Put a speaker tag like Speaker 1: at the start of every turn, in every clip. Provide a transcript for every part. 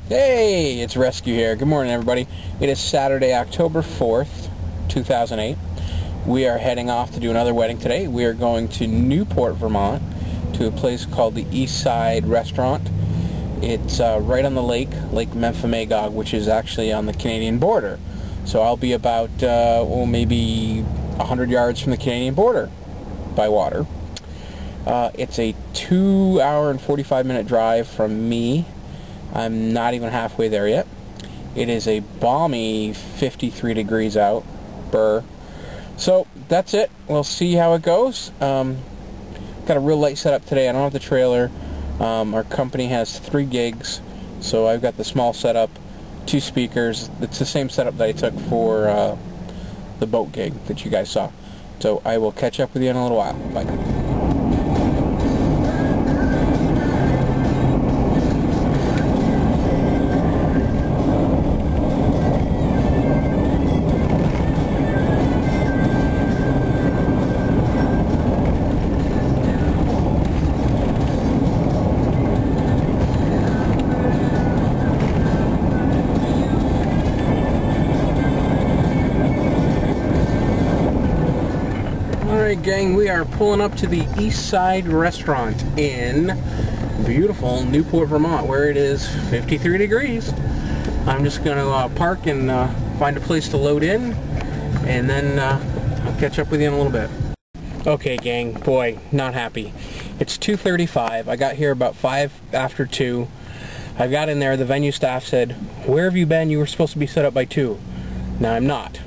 Speaker 1: Hey, it's Rescue here. Good morning, everybody. It is Saturday, October 4th, 2008. We are heading off to do another wedding today. We are going to Newport, Vermont, to a place called the East Side Restaurant. It's right on the lake, Lake Memphremagog, which is actually on the Canadian border. So I'll be about, maybe 100 yards from the Canadian border by water. It's a 2-hour and 45-minute drive from me. I'm not even halfway there yet. It is a balmy 53 degrees out. Brr. So that's it. We'll see how it goes. Got a real light setup today. I don't have the trailer. Our company has 3 gigs, so I've got the small setup, 2 speakers. It's the same setup that I took for the boat gig that you guys saw. So I will catch up with you in a little while. Bye. Alright gang, we are pulling up to the East Side Restaurant in beautiful Newport, Vermont, where it is 53 degrees. I'm just going to park and find a place to load in, and then I'll catch up with you in a little bit. Okay gang, boy, not happy. It's 2:35. I got here about 5 after 2. I got in there, the venue staff said, "Where have you been? You were supposed to be set up by 2. Now I'm not.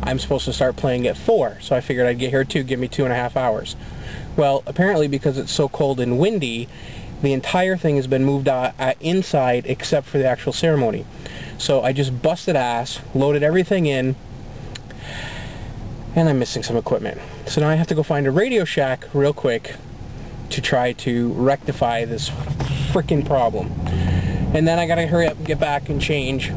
Speaker 1: I'm supposed to start playing at 4, so I figured I'd get here at 2, give me 2.5 hours. Well, apparently because it's so cold and windy, the entire thing has been moved inside except for the actual ceremony. So I just busted ass, loaded everything in, and I'm missing some equipment. So now I have to go find a Radio Shack real quick to try to rectify this freaking problem. And then I gotta hurry up and get back and change.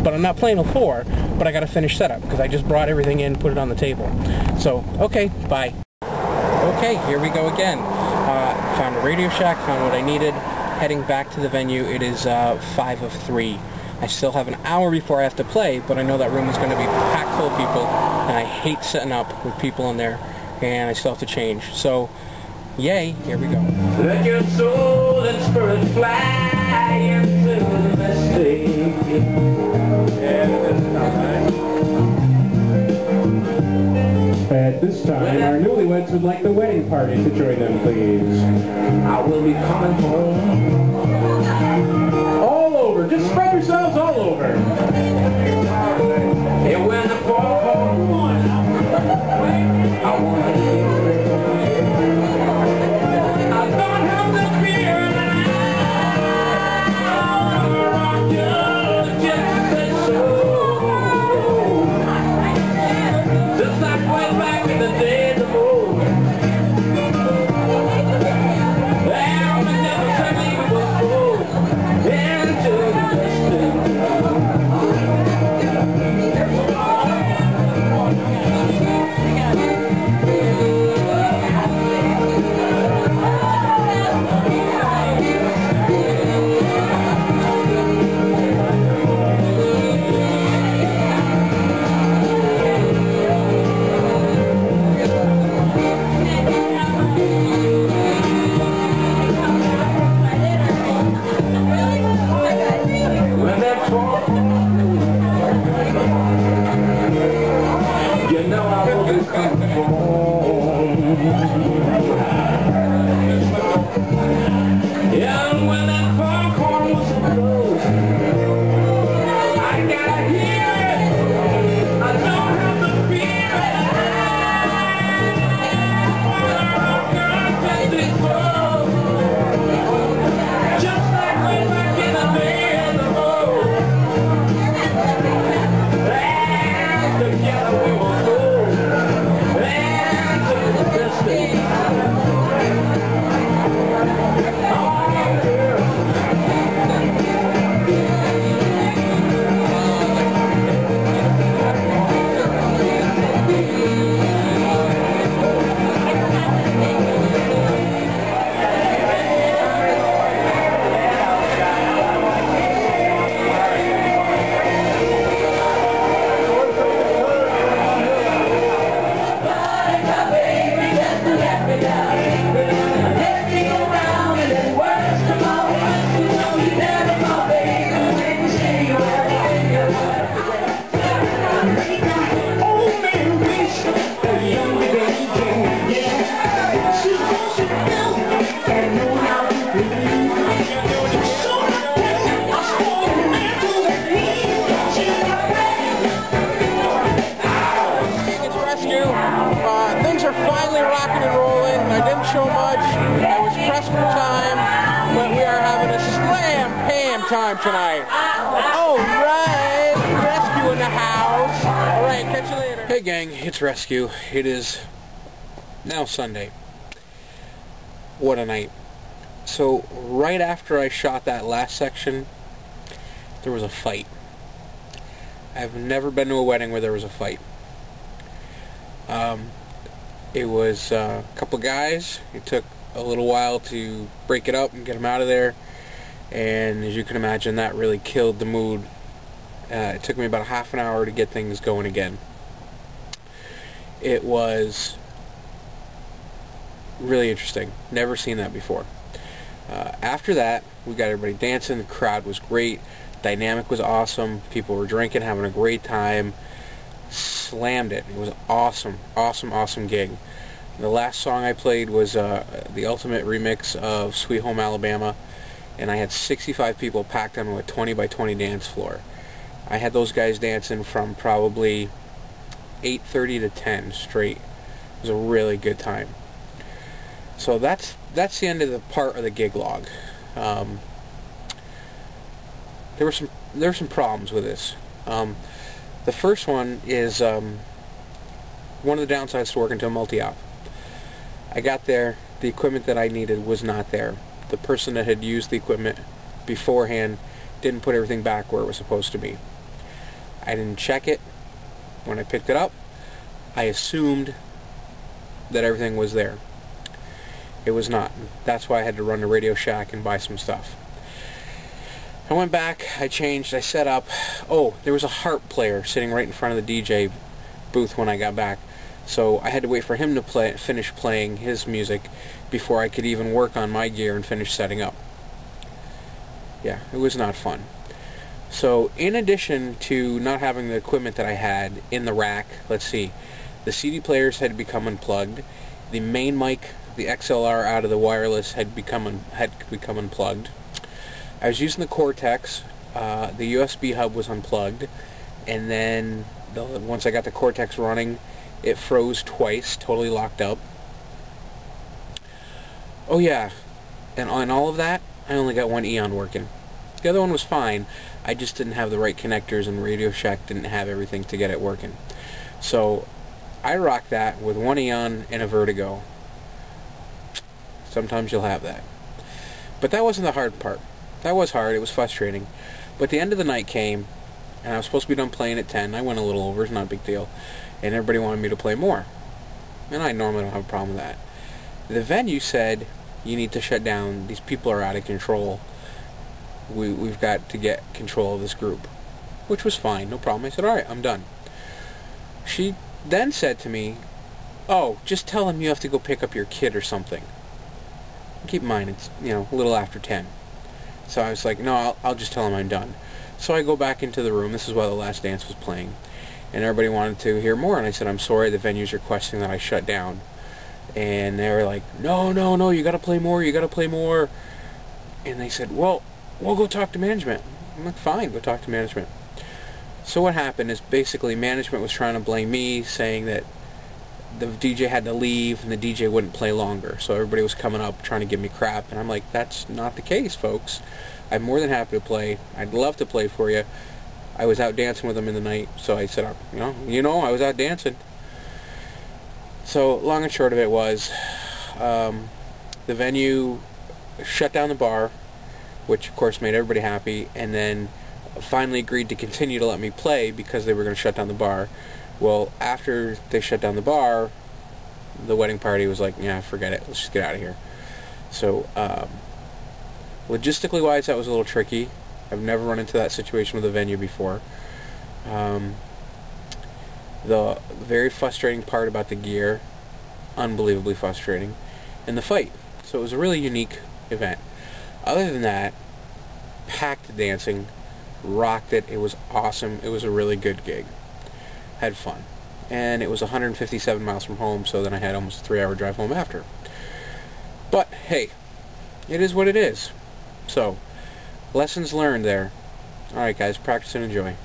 Speaker 1: But I'm not playing till 4, but I gotta finish setup because I just brought everything in, put it on the table. So, okay, bye. Okay, here we go again. Found a Radio Shack, found what I needed. Heading back to the venue. It is 5 of 3. I still have an hour before I have to play, but I know that room is going to be packed full of people, and I hate setting up with people in there, and I still have to change. So, yay, here we go.
Speaker 2: Let your soul and spirit fly into the mistake.
Speaker 3: At this time, our newlyweds would like the wedding party to join them, please.
Speaker 2: I will be coming home.
Speaker 3: All over, just spread yourselves all over.
Speaker 2: And when the fall comes, I want to hear it. I don't have the fear and I rock you just as so. Just like way back in the day, the moon. There was never something we would go into the distance.
Speaker 1: I was pressed for time, but we are having a slam-pam time tonight. Alright, Rescue in the house. Alright, catch you later. Hey gang, it's Rescue. It is now Sunday. What a night. So, right after I shot that last section, there was a fight. I've never been to a wedding where there was a fight. It was a couple guys. It took a little while to break it up and get them out of there, and as you can imagine, that really killed the mood. It took me about half an hour to get things going again. It was really interesting. Never seen that before. After that, we got everybody dancing. The crowd was great. Dynamic was awesome. People were drinking, having a great time. Slammed it. It was awesome. Awesome gig. The last song I played was the ultimate remix of Sweet Home Alabama, and I had 65 people packed onto a 20 by 20 dance floor. I had those guys dancing from probably 8:30 to 10 straight. It was a really good time. So that's the end of the part of the gig log. There were some problems with this. The first one is one of the downsides to working to a multi-op. I got there, the equipment that I needed was not there. The person that had used the equipment beforehand didn't put everything back where it was supposed to be. I didn't check it when I picked it up. I assumed that everything was there. It was not. That's why I had to run to Radio Shack and buy some stuff. I went back, I changed, I set up. Oh, there was a harp player sitting right in front of the DJ booth when I got back. So I had to wait for him to finish playing his music before I could even work on my gear and finish setting up. Yeah, it was not fun. So in addition to not having the equipment that I had in the rack, let's see, the CD players had become unplugged. The main mic, the XLR out of the wireless had become unplugged. I was using the Cortex. The USB hub was unplugged, and then once I got the Cortex running, it froze twice, totally locked up. Oh yeah, and on all of that, I only got one Eon working. The other one was fine. I just didn't have the right connectors, and Radio Shack didn't have everything to get it working. So I rocked that with one Eon and a Vertigo. Sometimes you'll have that. But that wasn't the hard part. That was hard. It was frustrating. But the end of the night came, and I was supposed to be done playing at 10. I went a little over. It's not a big deal. And everybody wanted me to play more. And I normally don't have a problem with that. The venue said, you need to shut down. These people are out of control. We've got to get control of this group. Which was fine. No problem. I said, alright, I'm done. She then said to me, oh, just tell them you have to go pick up your kid or something. Keep in mind, it's, a little after 10. So I was like, no, I'll just tell them I'm done. So I go back into the room. This is while the last dance was playing. And everybody wanted to hear more. And I said, I'm sorry, the venue's requesting that I shut down. And they were like, no, you got to play more, you got to play more. And they said, well, we'll go talk to management. I'm like, fine, go talk to management. So what happened is basically management was trying to blame me, saying that the DJ had to leave and the DJ wouldn't play longer. So everybody was coming up trying to give me crap. And I'm like, that's not the case, folks. I'm more than happy to play. I'd love to play for you. I was out dancing with them in the night, so I said, I was out dancing. So long and short of it was, the venue shut down the bar, which of course made everybody happy, and then finally agreed to continue to let me play because they were going to shut down the bar. Well, after they shut down the bar, the wedding party was like, yeah, forget it, let's just get out of here. So, logistically wise, that was a little tricky. I've never run into that situation with a venue before. The very frustrating part about the gear, unbelievably frustrating, and the fight. So it was a really unique event. Other than that, packed dancing, rocked it. It was awesome. It was a really good gig. Had fun. And it was 157 miles from home, so then I had almost a 3-hour drive home after. But, hey, it is what it is. So, lessons learned there. Alright guys, practice and enjoy.